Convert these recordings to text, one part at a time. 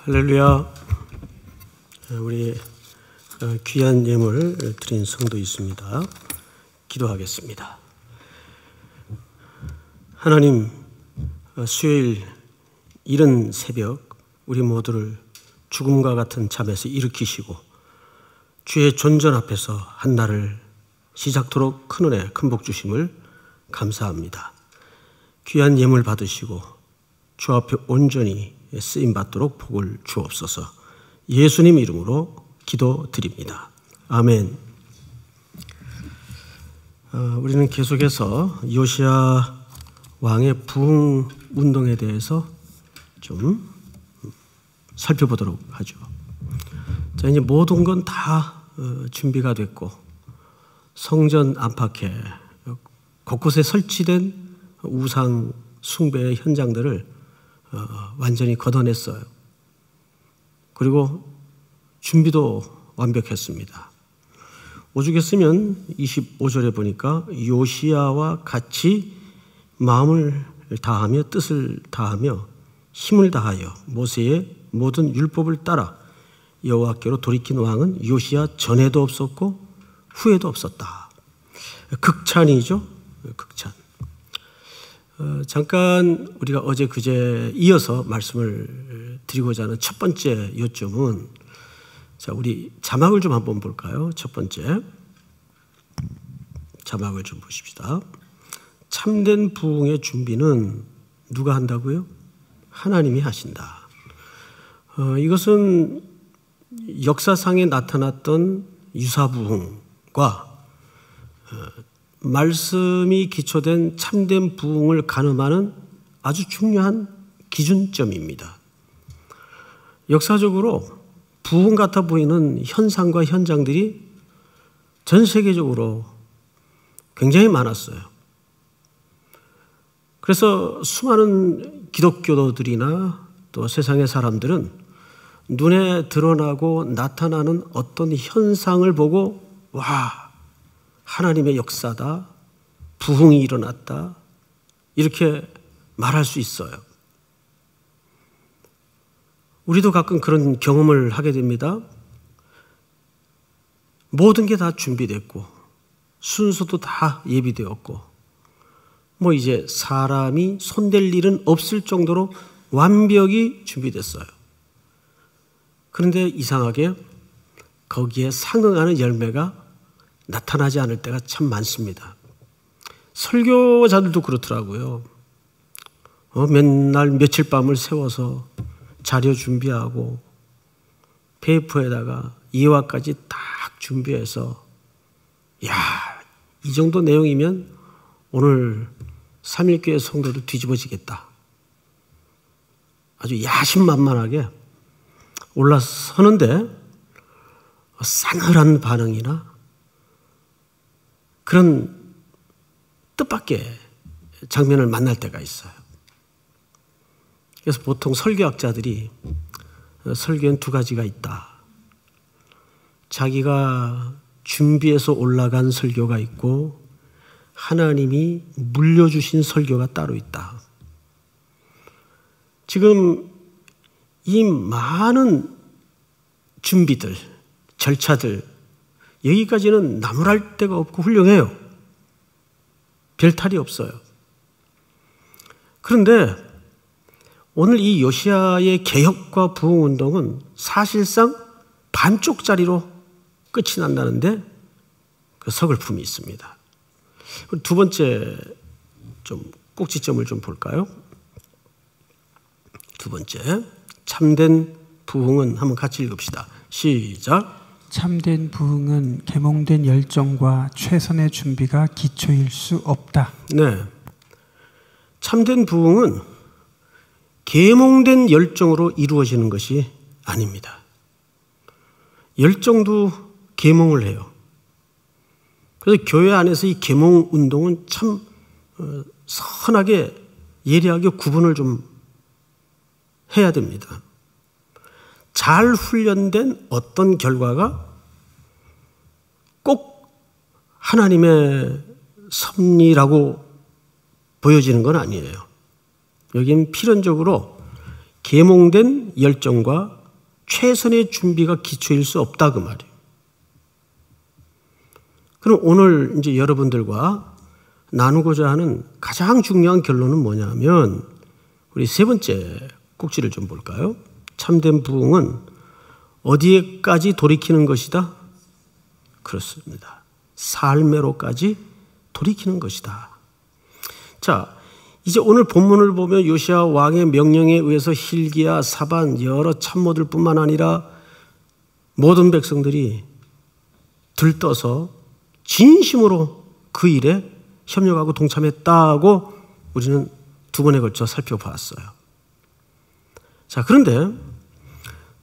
할렐루야. 우리 귀한 예물 드린 성도 있습니다. 기도하겠습니다. 하나님, 수요일 이른 새벽 우리 모두를 죽음과 같은 잠에서 일으키시고 주의 존전 앞에서 한 날을 시작토록 큰 은혜, 큰 복 주심을 감사합니다. 귀한 예물 받으시고 주 앞에 온전히 쓰임받도록 복을 주옵소서. 예수님 이름으로 기도드립니다. 아멘. 우리는 계속해서 요시야 왕의 부흥 운동에 대해서 좀 살펴보도록 하죠. 자, 이제 모든 건 다 준비가 됐고 성전 안팎에 곳곳에 설치된 우상 숭배의 현장들을 완전히 걷어냈어요. 그리고 준비도 완벽했습니다. 오죽했으면 25절에 보니까 요시야와 같이 마음을 다하며 뜻을 다하며 힘을 다하여 모세의 모든 율법을 따라 여호와께로 돌이킨 왕은 요시야 전에도 없었고 후에도 없었다. 극찬이죠. 극찬. 잠깐 우리가 어제 그제 이어서 말씀을 드리고자 하는 첫 번째 요점은, 자, 우리 자막을 좀 한번 볼까요? 첫 번째 자막을 좀 보십시다. 참된 부흥의 준비는 누가 한다고요? 하나님이 하신다. 이것은 역사상에 나타났던 유사부흥과 말씀이 기초된 참된 부흥을 가늠하는 아주 중요한 기준점입니다. 역사적으로 부흥 같아 보이는 현상과 현장들이 전 세계적으로 굉장히 많았어요. 그래서 수많은 기독교도들이나 또 세상의 사람들은 눈에 드러나고 나타나는 어떤 현상을 보고 와, 하나님의 역사다, 부흥이 일어났다, 이렇게 말할 수 있어요. 우리도 가끔 그런 경험을 하게 됩니다. 모든 게 다 준비됐고 순서도 다 예비되었고 뭐 이제 사람이 손댈 일은 없을 정도로 완벽히 준비됐어요. 그런데 이상하게 거기에 상응하는 열매가 나타나지 않을 때가 참 많습니다. 설교자들도 그렇더라고요. 맨날 며칠 밤을 세워서 자료 준비하고 페이퍼에다가 예화까지 딱 준비해서, 야, 이 정도 내용이면 오늘 3.1교회 성도도 뒤집어지겠다. 아주 야심만만하게 올라서는데 싸늘한 반응이나 그런 뜻밖의 장면을 만날 때가 있어요. 그래서 보통 설교학자들이 설교엔 두 가지가 있다. 자기가 준비해서 올라간 설교가 있고 하나님이 물려주신 설교가 따로 있다. 지금 이 많은 준비들, 절차들, 여기까지는 나무랄 데가 없고 훌륭해요. 별 탈이 없어요. 그런데 오늘 이 요시야의 개혁과 부흥운동은 사실상 반쪽짜리로 끝이 난다는데 그 서글픔이 있습니다. 두 번째 좀 꼭지점을 좀 볼까요? 두 번째, 참된 부흥은 한번 같이 읽읍시다. 시작. 참된 부흥은 계몽된 열정과 최선의 준비가 기초일 수 없다. 네, 참된 부흥은 계몽된 열정으로 이루어지는 것이 아닙니다. 열정도 계몽을 해요. 그래서 교회 안에서 이 계몽 운동은 참 선하게 예리하게 구분을 좀 해야 됩니다. 잘 훈련된 어떤 결과가 꼭 하나님의 섭리라고 보여지는 건 아니에요. 여기는 필연적으로 계몽된 열정과 최선의 준비가 기초일 수 없다 그 말이에요. 그럼 오늘 이제 여러분들과 나누고자 하는 가장 중요한 결론은 뭐냐면 우리 세 번째 꼭지를 좀 볼까요? 참된 부흥은 어디에까지 돌이키는 것이다? 그렇습니다. 삶으로까지 돌이키는 것이다. 자, 이제 오늘 본문을 보면 요시야 왕의 명령에 의해서 hil기야, 사반, 여러 참모들 뿐만 아니라 모든 백성들이 들떠서 진심으로 그 일에 협력하고 동참했다고 우리는 두 번에 걸쳐 살펴봤어요. 자, 그런데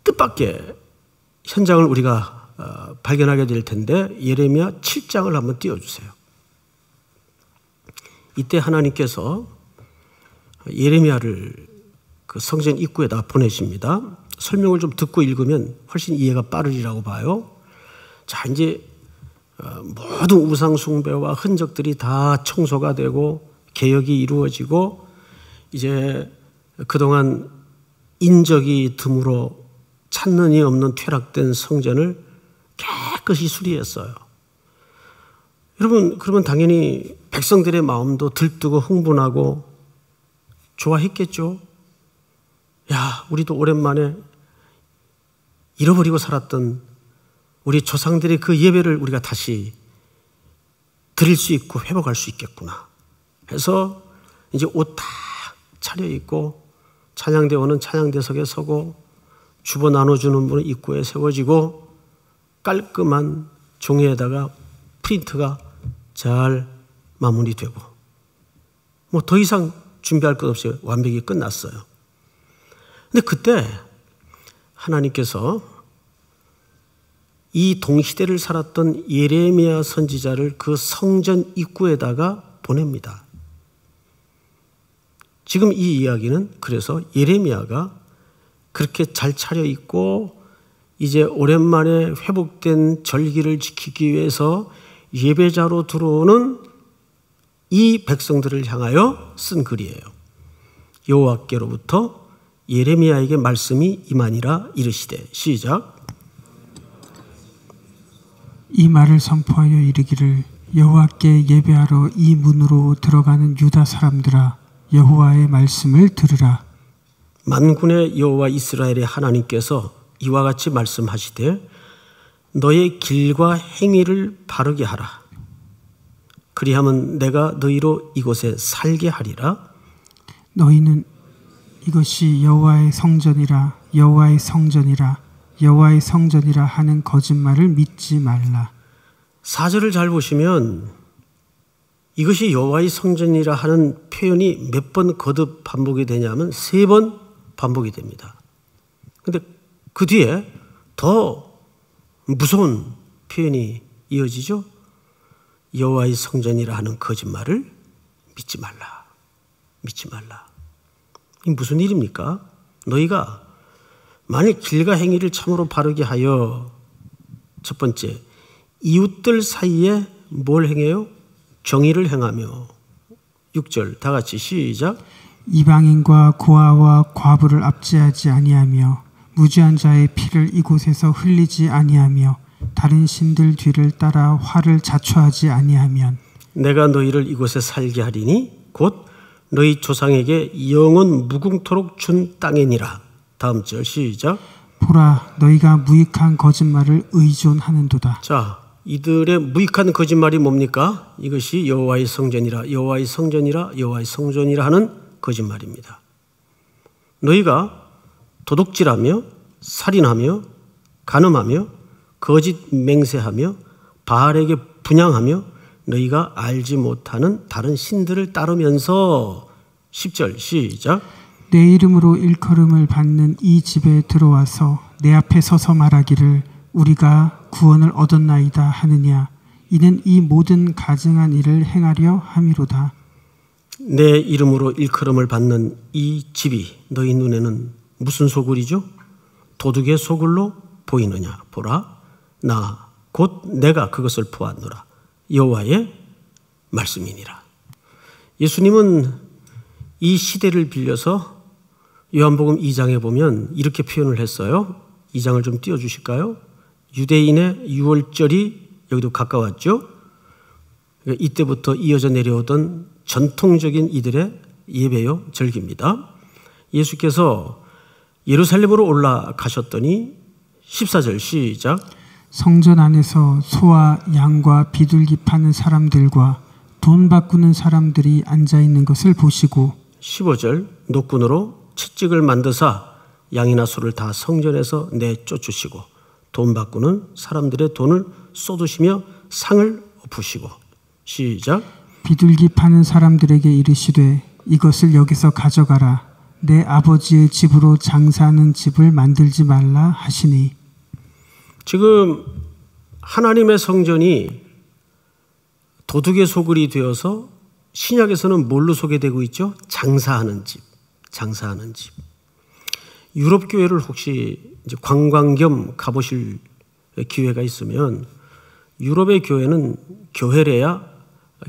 뜻밖의 현장을 우리가 발견하게 될 텐데 예레미야 7장을 한번 띄워주세요. 이때 하나님께서 예레미야를 그 성전 입구에다 보내십니다. 설명을 좀 듣고 읽으면 훨씬 이해가 빠르리라고 봐요. 자, 이제 모든 우상 숭배와 흔적들이 다 청소가 되고 개혁이 이루어지고 이제 그동안 인적이 드물어 찾는이 없는 퇴락된 성전을 깨끗이 수리했어요. 여러분, 그러면 당연히 백성들의 마음도 들뜨고 흥분하고 좋아했겠죠. 야, 우리도 오랜만에 잃어버리고 살았던 우리 조상들의 그 예배를 우리가 다시 드릴 수 있고 회복할 수 있겠구나 해서 이제 옷 다 차려입고 찬양대원은 찬양대석에 서고 주보 나눠주는 분은 입구에 세워지고 깔끔한 종이에다가 프린트가 잘 마무리되고 뭐 더 이상 준비할 것 없이 완벽히 끝났어요. 근데 그때 하나님께서 이 동시대를 살았던 예레미야 선지자를 그 성전 입구에다가 보냅니다. 지금 이 이야기는 그래서 예레미야가 그렇게 잘 차려입고 이제 오랜만에 회복된 절기를 지키기 위해서 예배자로 들어오는 이 백성들을 향하여 쓴 글이에요. 여호와께로부터 예레미야에게 말씀이 임하니라 이르시되 시작. 이 말을 선포하여 이르기를 여호와께 예배하러 이 문으로 들어가는 유다 사람들아 여호와의 말씀을 들으라. 만군의 여호와 이스라엘의 하나님께서 이와 같이 말씀하시되 너의 길과 행위를 바르게 하라. 그리하면 내가 너희로 이곳에 살게 하리라. 너희는 이것이 여호와의 성전이라 여호와의 성전이라 여호와의 성전이라 하는 거짓말을 믿지 말라. 4절을 잘 보시면 이것이 여호와의 성전이라 하는 표현이 몇 번 거듭 반복이 되냐면 3번 반복이 됩니다. 그런데 그 뒤에 더 무서운 표현이 이어지죠. 여호와의 성전이라 하는 거짓말을 믿지 말라. 믿지 말라. 이게 무슨 일입니까? 너희가 만일 길과 행위를 참으로 바르게 하여 첫 번째 이웃들 사이에 뭘 행해요? 정의를 행하며 6절 다 같이 시작. 이방인과 고아와 과부를 압제하지 아니하며 무죄한 자의 피를 이곳에서 흘리지 아니하며 다른 신들 뒤를 따라 화를 자초하지 아니하면 내가 너희를 이곳에 살게 하리니 곧 너희 조상에게 영원 무궁토록 준 땅이니라. 다음 절 시작. 보라 너희가 무익한 거짓말을 의존하는도다. 자, 이들의 무익한 거짓말이 뭡니까? 이것이 여호와의 성전이라 여호와의 성전이라 여호와의 성전이라 하는 거짓말입니다. 너희가 도둑질하며 살인하며 간음하며 거짓 맹세하며 바알에게 분향하며 너희가 알지 못하는 다른 신들을 따르면서 10절 시작. 내 이름으로 일컬음을 받는 이 집에 들어와서 내 앞에 서서 말하기를 우리가 구원을 얻었나이다 하느냐. 이는 이 모든 가증한 일을 행하려 함이로다. 내 이름으로 일컬음을 받는 이 집이 너희 눈에는 무슨 소굴이죠? 도둑의 소굴로 보이느냐. 보라 나 곧 내가 그것을 보았노라. 여호와의 말씀이니라. 예수님은 이 시대를 빌려서 요한복음 2장에 보면 이렇게 표현을 했어요. 2장을 좀 띄워주실까요? 유대인의 유월절이 여기도 가까웠죠. 이때부터 이어져 내려오던 전통적인 이들의 예배요 절기입니다. 예수께서 예루살렘으로 올라가셨더니 14절 시작. 성전 안에서 소와 양과 비둘기 파는 사람들과 돈 바꾸는 사람들이 앉아 있는 것을 보시고 15절 노끈으로 채찍을 만드사 양이나 소를 다 성전에서 내쫓으시고 돈 바꾸는 사람들의 돈을 쏟으시며 상을 엎으시고 시작. 비둘기 파는 사람들에게 이르시되 이것을 여기서 가져가라. 내 아버지의 집으로 장사하는 집을 만들지 말라 하시니. 지금 하나님의 성전이 도둑의 소굴이 되어서 신약에서는 뭘로 소개되고 있죠? 장사하는 집, 장사하는 집. 유럽 교회를 혹시 이제 관광 겸 가보실 기회가 있으면 유럽의 교회는 교회래야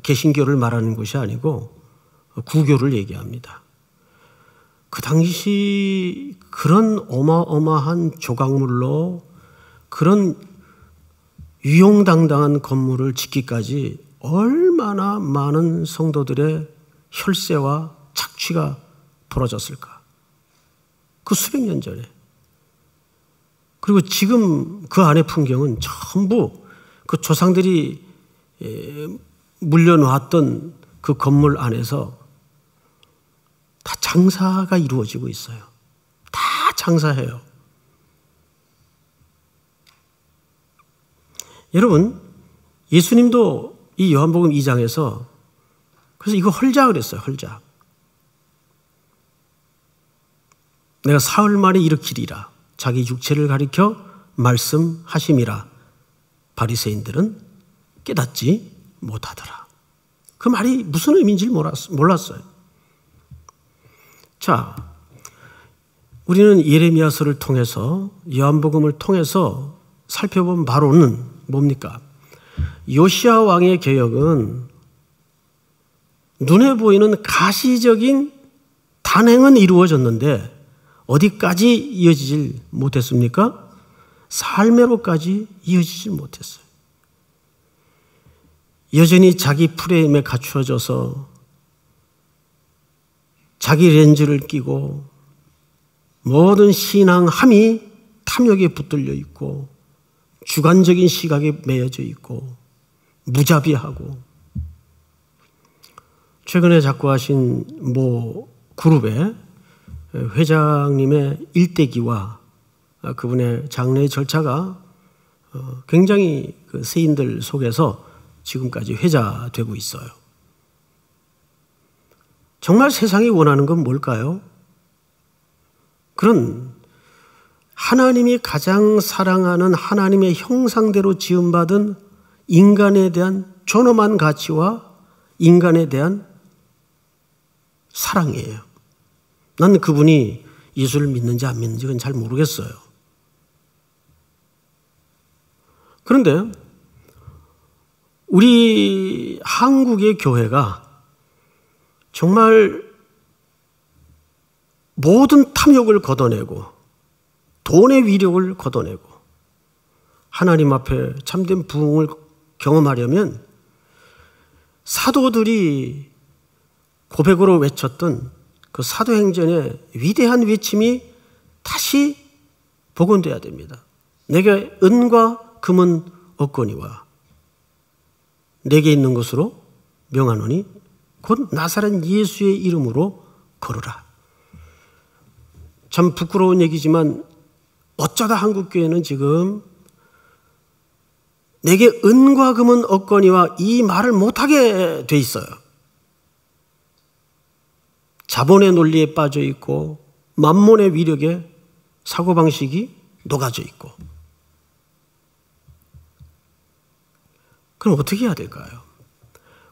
개신교를 말하는 것이 아니고 구교를 얘기합니다. 그 당시 그런 어마어마한 조각물로 그런 위용당당한 건물을 짓기까지 얼마나 많은 성도들의 혈세와 착취가 벌어졌을까. 그 수백 년 전에. 그리고 지금 그 안의 풍경은 전부 그 조상들이 물려놓았던 그 건물 안에서 다 장사가 이루어지고 있어요. 다 장사해요. 여러분, 예수님도 이 요한복음 2장에서 그래서 이거 헐자 그랬어요. 헐자. 내가 사흘 만에 일으키리라. 자기 육체를 가리켜 말씀하심이라. 바리새인들은 깨닫지 못하더라. 그 말이 무슨 의미인지 몰랐어요. 자, 우리는 예레미야서를 통해서 요한복음을 통해서 살펴본 바로는 뭡니까? 요시야 왕의 개혁은 눈에 보이는 가시적인 단행은 이루어졌는데 어디까지 이어지질 못했습니까? 삶으로까지 이어지질 못했어요. 여전히 자기 프레임에 갖추어져서 자기 렌즈를 끼고 모든 신앙함이 탐욕에 붙들려 있고 주관적인 시각에 매여져 있고 무자비하고 최근에 작고하신 모 그룹의 회장님의 일대기와 그분의 장례의 절차가 굉장히 그 세인들 속에서 지금까지 회자되고 있어요. 정말 세상이 원하는 건 뭘까요? 그런 하나님이 가장 사랑하는 하나님의 형상대로 지음받은 인간에 대한 존엄한 가치와 인간에 대한 사랑이에요. 난 그분이 예수를 믿는지 안 믿는지 그건 잘 모르겠어요. 그런데 우리 한국의 교회가 정말 모든 탐욕을 걷어내고 돈의 위력을 걷어내고 하나님 앞에 참된 부흥을 경험하려면 사도들이 고백으로 외쳤던 그 사도행전의 위대한 외침이 다시 복원돼야 됩니다. 내게 은과 금은 없거니와 내게 있는 것으로 명하노니 곧 나사렛 예수의 이름으로 걸으라. 참 부끄러운 얘기지만 어쩌다 한국교회는 지금 내게 은과 금은 없거니와 이 말을 못하게 돼 있어요. 자본의 논리에 빠져 있고 만몬의 위력에 사고방식이 녹아져 있고. 그럼 어떻게 해야 될까요?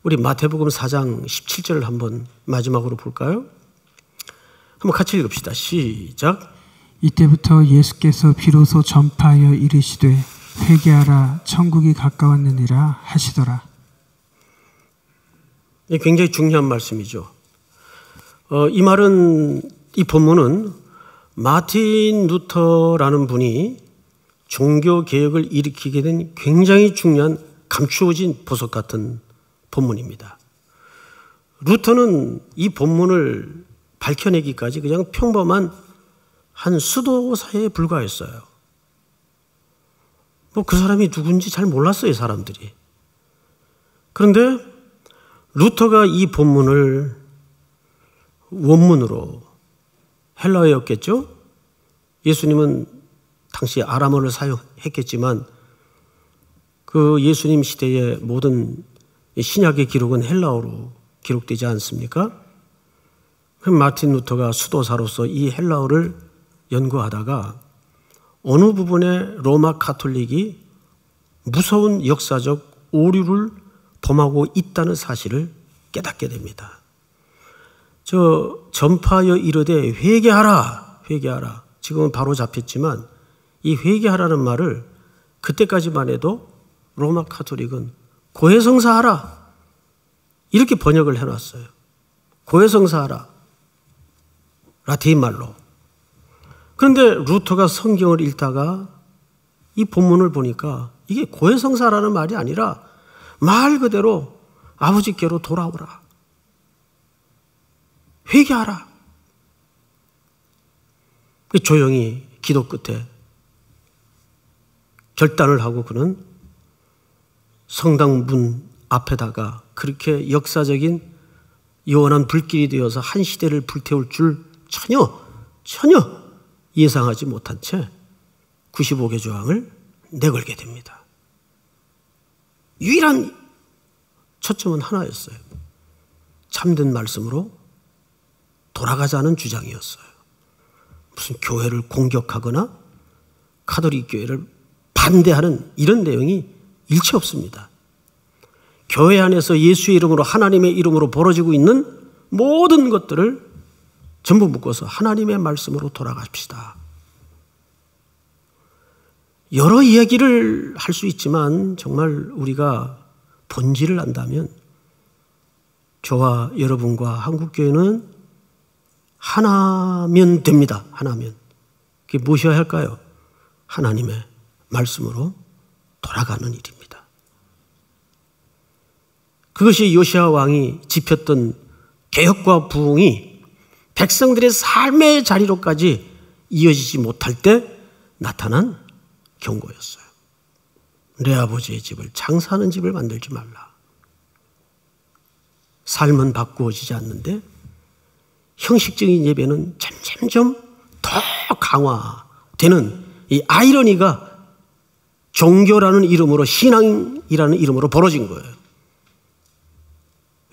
우리 마태복음 4장 17절을 한번 마지막으로 볼까요? 한번 같이 읽읍시다. 시작. 이때부터 예수께서 비로소 전파하여 이르시되 회개하라 천국이 가까웠느니라 하시더라. 굉장히 중요한 말씀이죠. 이 말은 이 본문은 마틴 루터라는 분이 종교개혁을 일으키게 된 굉장히 중요한 감추어진 보석 같은 본문입니다. 루터는 이 본문을 밝혀내기까지 그냥 평범한 한 수도사에 불과했어요. 그 사람이 누군지 잘 몰랐어요, 사람들이. 그런데 루터가 이 본문을 원문으로, 헬라어였겠죠? 예수님은 당시 아람어를 사용했겠지만 그 예수님 시대의 모든 신약의 기록은 헬라어로 기록되지 않습니까? 그럼 마틴 루터가 수도사로서 이 헬라어를 연구하다가 어느 부분에 로마 가톨릭이 무서운 역사적 오류를 범하고 있다는 사실을 깨닫게 됩니다. 전파여 이르되 회개하라, 회개하라. 지금은 바로 잡혔지만 이 회개하라는 말을 그때까지만 해도 로마 가톨릭은 고해성사하라 이렇게 번역을 해놨어요. 고해성사하라, 라틴 말로. 그런데 루터가 성경을 읽다가 이 본문을 보니까 이게 고해성사라는 말이 아니라 말 그대로 아버지께로 돌아오라, 회개하라. 조용히 기도 끝에 결단을 하고 그는 성당 문 앞에다가 그렇게 역사적인 요원한 불길이 되어서 한 시대를 불태울 줄 전혀 예상하지 못한 채 95개 조항을 내걸게 됩니다. 유일한 초점은 하나였어요. 참된 말씀으로 돌아가자는 주장이었어요. 무슨 교회를 공격하거나 가톨릭 교회를 반대하는 이런 내용이 일체 없습니다. 교회 안에서 예수의 이름으로, 하나님의 이름으로 벌어지고 있는 모든 것들을 전부 묶어서 하나님의 말씀으로 돌아갑시다. 여러 이야기를 할 수 있지만 정말 우리가 본질을 안다면 저와 여러분과 한국교회는 하나면 됩니다. 하나면. 그게 무엇이어야 할까요? 하나님의 말씀으로 돌아가는 일입니다. 그것이 요시야 왕이 짚었던 개혁과 부흥이 백성들의 삶의 자리로까지 이어지지 못할 때 나타난 경고였어요. 내 아버지의 집을, 장사하는 집을 만들지 말라. 삶은 바꾸어지지 않는데 형식적인 예배는 점점 더 강화되는 이 아이러니가 종교라는 이름으로, 신앙이라는 이름으로 벌어진 거예요.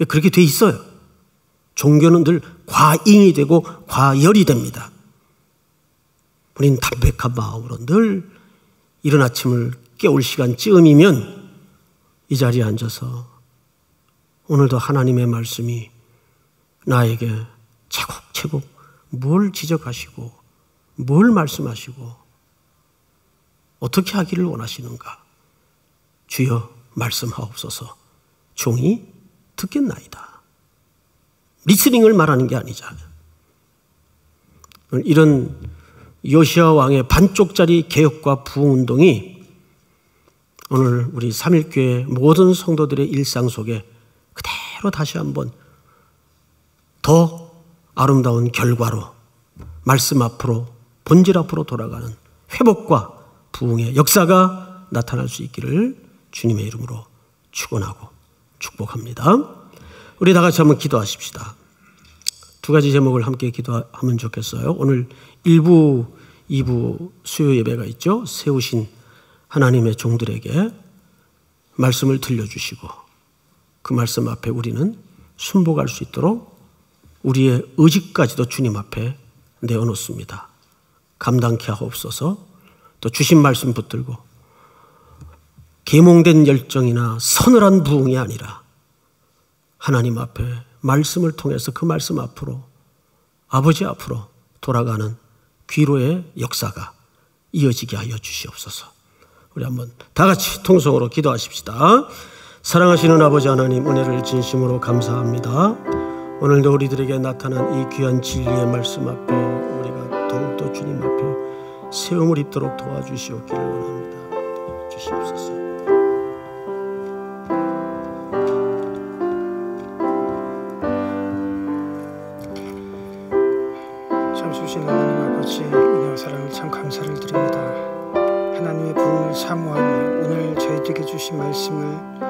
그렇게 돼 있어요. 종교는 늘 과잉이 되고 과열이 됩니다. 우리는 담백한 마음으로 늘 이른 아침을 깨울 시간쯤이면 이 자리에 앉아서 오늘도 하나님의 말씀이 나에게 차곡차곡 뭘 지적하시고 뭘 말씀하시고 어떻게 하기를 원하시는가. 주여 말씀하옵소서. 종이 듣겠나이다. 리스닝을 말하는 게 아니잖아요. 이런 요시야 왕의 반쪽짜리 개혁과 부흥운동이 오늘 우리 삼일교회 모든 성도들의 일상 속에 그대로 다시 한번 더 아름다운 결과로 말씀 앞으로, 본질 앞으로 돌아가는 회복과 부흥의 역사가 나타날 수 있기를 주님의 이름으로 축원하고 축복합니다. 우리 다 같이 한번 기도하십시다. 두 가지 제목을 함께 기도하면 좋겠어요. 오늘 1부, 2부 수요 예배가 있죠. 세우신 하나님의 종들에게 말씀을 들려주시고 그 말씀 앞에 우리는 순복할 수 있도록 우리의 의지까지도 주님 앞에 내어놓습니다. 감당케 하옵소서. 또 주신 말씀 붙들고 계몽된 열정이나 서늘한 부흥이 아니라 하나님 앞에 말씀을 통해서 그 말씀 앞으로, 아버지 앞으로 돌아가는 귀로의 역사가 이어지게 하여 주시옵소서. 우리 한번 다 같이 통성으로 기도하십시다. 사랑하시는 아버지 하나님, 은혜를 진심으로 감사합니다. 오늘도 우리들에게 나타난 이 귀한 진리의 말씀 앞에 우리가 더욱더 주님 앞에 세움을 입도록 도와주시옵기를 원합니다. 주시옵소서. 참 주신 하나님 아버지 은혜와 사랑을 참 감사를 드립니다. 하나님의 부흥을 사모하며 오늘 저희들에게 주신 말씀을